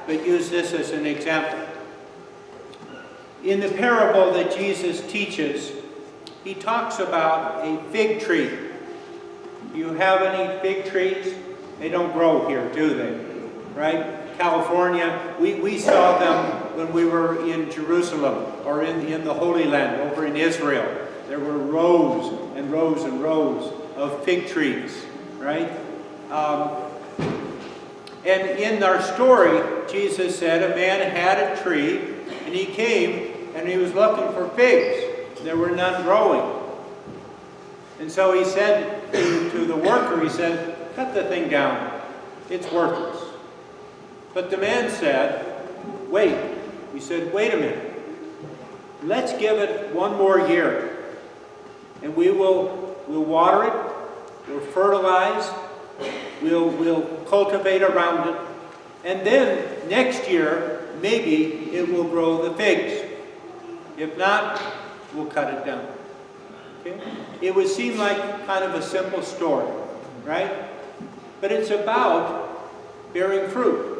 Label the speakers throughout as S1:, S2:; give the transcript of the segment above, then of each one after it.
S1: but use this as an example. In the parable that Jesus teaches, he talks about a fig tree. Do you have any fig trees? They don't grow here, do they? Right? California, we saw them when we were in Jerusalem or in the Holy Land over in Israel. There were rows and rows and rows of fig trees, right? And in our story, Jesus said a man had a tree, and he came and he was looking for figs. There were none growing. And so he said to the worker, he said, cut the thing down. It's worthless. But the man said, wait. He said, wait a minute. Let's give it one more year. And we'll water it. We'll fertilize. We'll cultivate around it. And then next year, maybe it will grow the figs. If not, we'll cut it down. Okay? It would seem like kind of a simple story, right? But it's about bearing fruit.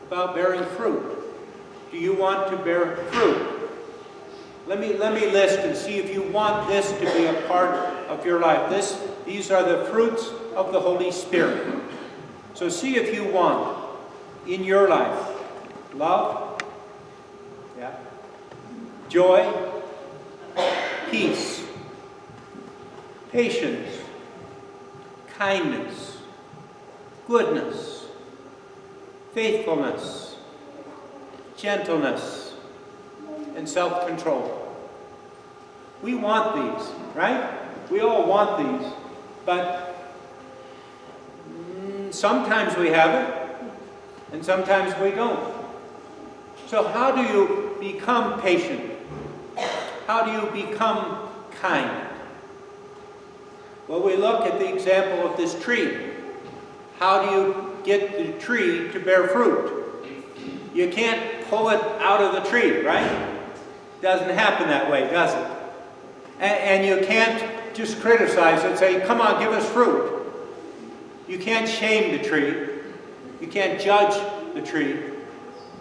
S1: About bearing fruit. Do you want to bear fruit? Let me list and see if you want this to be a part of your life. These are the fruits of the Holy Spirit. So see if you want in your life love, joy, peace, patience, kindness, goodness, faithfulness, gentleness, and self-control. We want these, right? We all want these, but sometimes we have it, and sometimes we don't. So how do you become patient? How do you become kind? Well, we look at the example of this tree. How do you get the tree to bear fruit? You can't pull it out of the tree, right? Doesn't happen that way, does it? And you can't just criticize it and say, come on, give us fruit. You can't shame the tree. You can't judge the tree.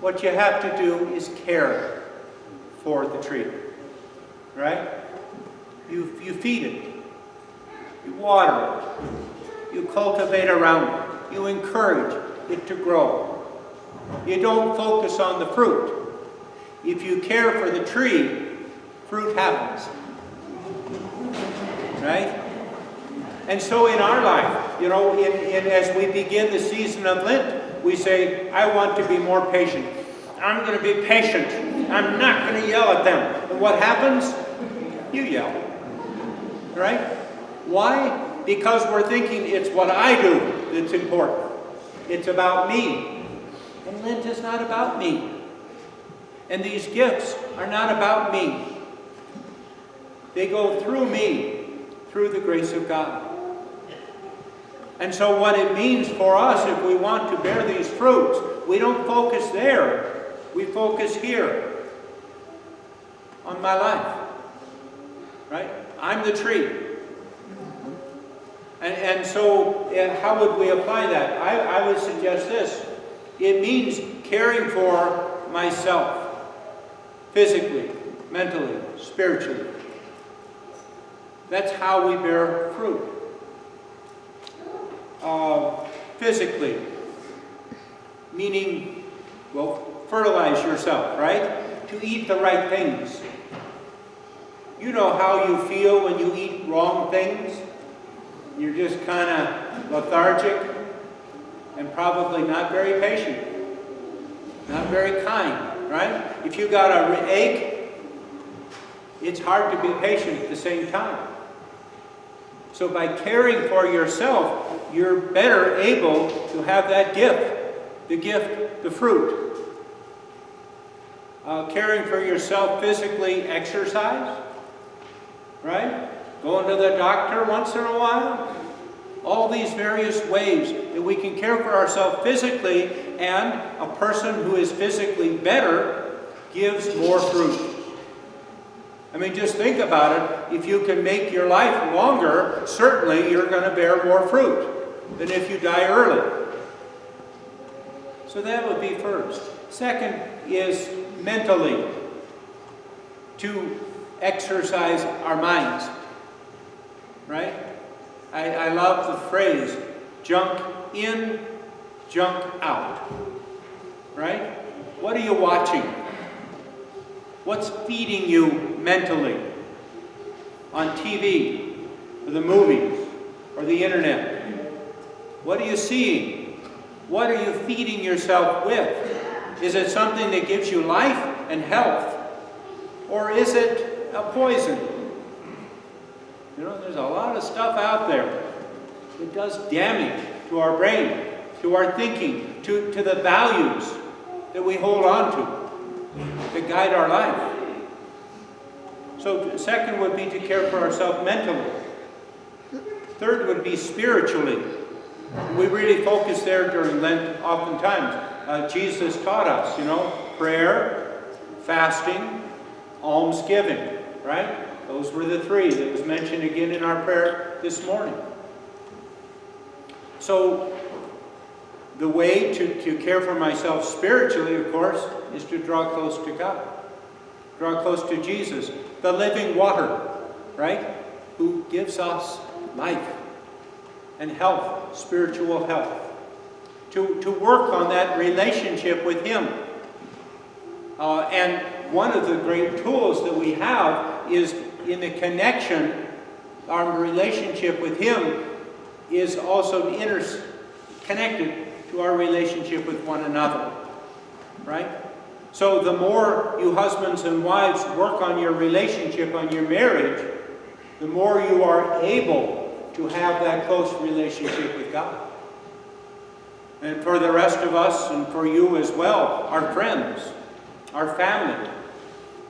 S1: What you have to do is care for the tree, right? You feed it. You water it. You cultivate around it. You encourage it to grow. You don't focus on the fruit. If you care for the tree, fruit happens. Right? And so in our life, as we begin the season of Lent, we say, I want to be more patient. I'm going to be patient. I'm not going to yell at them. And what happens? You yell. Right? Why? Because we're thinking it's what I do that's important. It's about me. And Lent is not about me. And these gifts are not about me. They go through me, through the grace of God. And so what it means for us, if we want to bear these fruits, we don't focus there. We focus here on my life. Right? I'm the tree. And so how would we apply that? I would suggest this. It means caring for myself. Physically, mentally, spiritually. That's how we bear fruit. Physically, meaning, fertilize yourself, right? To eat the right things. You know how you feel when you eat wrong things? You're just kind of lethargic and probably not very patient, not very kind, right? If you got an ache, it's hard to be patient at the same time. So by caring for yourself, you're better able to have that gift, the fruit. Caring for yourself physically, exercise, right? Going to the doctor once in a while. All these various ways that we can care for ourselves physically, and a person who is physically better gives more fruit. I mean, just think about it. If you can make your life longer, certainly you're going to bear more fruit than if you die early. So that would be first. Second is mentally, to exercise our minds. Right? I love the phrase, junk in, junk out. Right? What are you watching? What's feeding you mentally? On TV, or the movies, or the internet? What are you seeing? What are you feeding yourself with? Is it something that gives you life and health? Or is it a poison? You know, there's a lot of stuff out there that does damage to our brain, to our thinking, to the values that we hold on to, that guide our life. So second would be to care for ourselves mentally. Third would be spiritually. We really focus there during Lent oftentimes. Jesus taught us, prayer, fasting, almsgiving, right? Those were the three that was mentioned again in our prayer this morning. So the way to care for myself spiritually, of course, is to draw close to God. Draw close to Jesus, the living water, right? Who gives us life and health, spiritual health. To work on that relationship with Him. And one of the great tools that we have is in the connection, our relationship with Him is also connected to our relationship with one another, right? So the more you husbands and wives work on your relationship, on your marriage, the more you are able to have that close relationship with God. And for the rest of us, and for you as well, our friends, our family,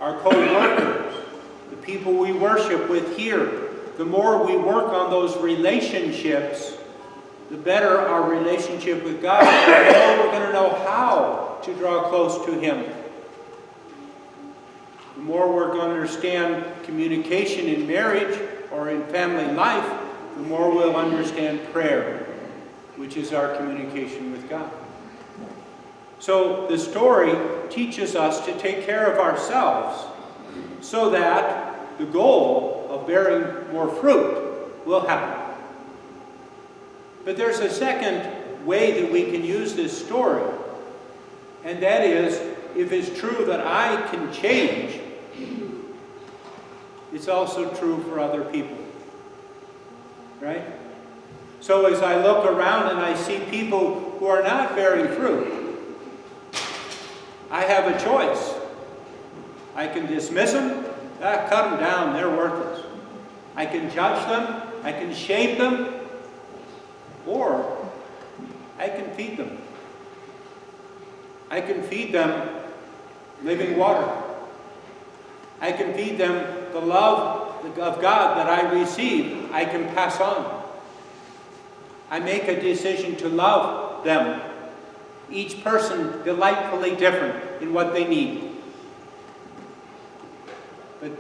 S1: our co-workers, the people we worship with here, the more we work on those relationships, the better our relationship with God, the more we're going to know how to draw close to Him. The more we're going to understand communication in marriage or in family life, the more we'll understand prayer, which is our communication with God. So the story teaches us to take care of ourselves so that the goal of bearing more fruit will happen. But there's a second way that we can use this story, and that is, if it's true that I can change, it's also true for other people. Right? So as I look around and I see people who are not bearing fruit, I have a choice. I can dismiss them, cut them down, they're worthless. I can judge them, I can shame them, or I can feed them. I can feed them living water. I can feed them the love of God that I receive. I can pass on. I make a decision to love them. Each person delightfully different in what they need. But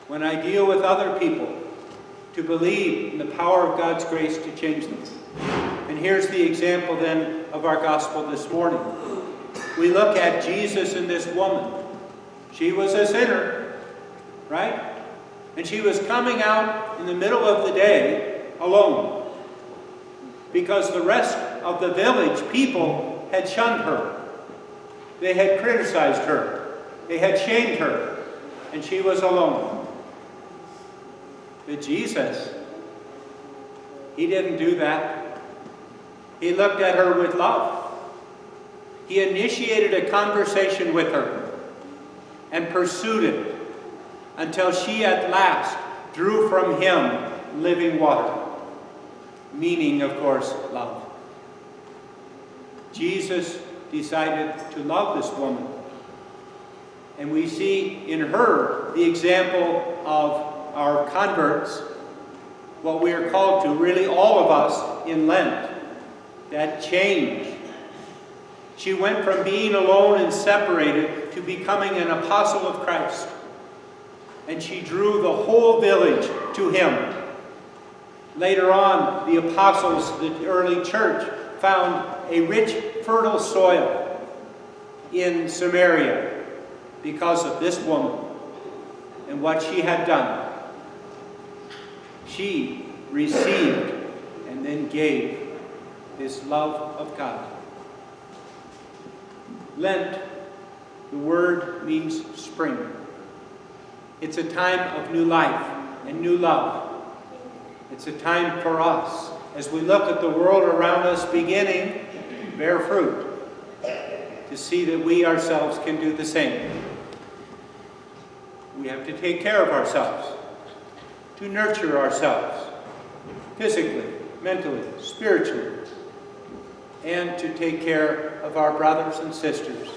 S1: when I deal with other people, to believe in the power of God's grace to change them. And here's the example then of our gospel this morning. We look at Jesus and this woman. She was a sinner, right? And she was coming out in the middle of the day alone, because the rest of the village people had shunned her. They had criticized her. They had shamed her. And she was alone. But Jesus, He didn't do that. He looked at her with love. He initiated a conversation with her and pursued it until she at last drew from Him living water. Meaning, of course, love. Jesus decided to love this woman. And we see in her the example of our converts, what we are called to, really all of us in Lent, that change. She went from being alone and separated to becoming an apostle of Christ. And she drew the whole village to Him. Later on, the apostles, the early church, found a rich fertile soil in Samaria because of this woman and what she had done. She received and then gave this love of God. Lent, the word means spring. It's a time of new life and new love. It's a time for us, as we look at the world around us beginning to bear fruit, to see that we ourselves can do the same. We have to take care of ourselves, to nurture ourselves, physically, mentally, spiritually, and to take care of our brothers and sisters,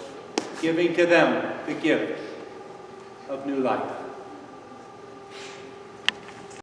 S1: giving to them the gift of new life.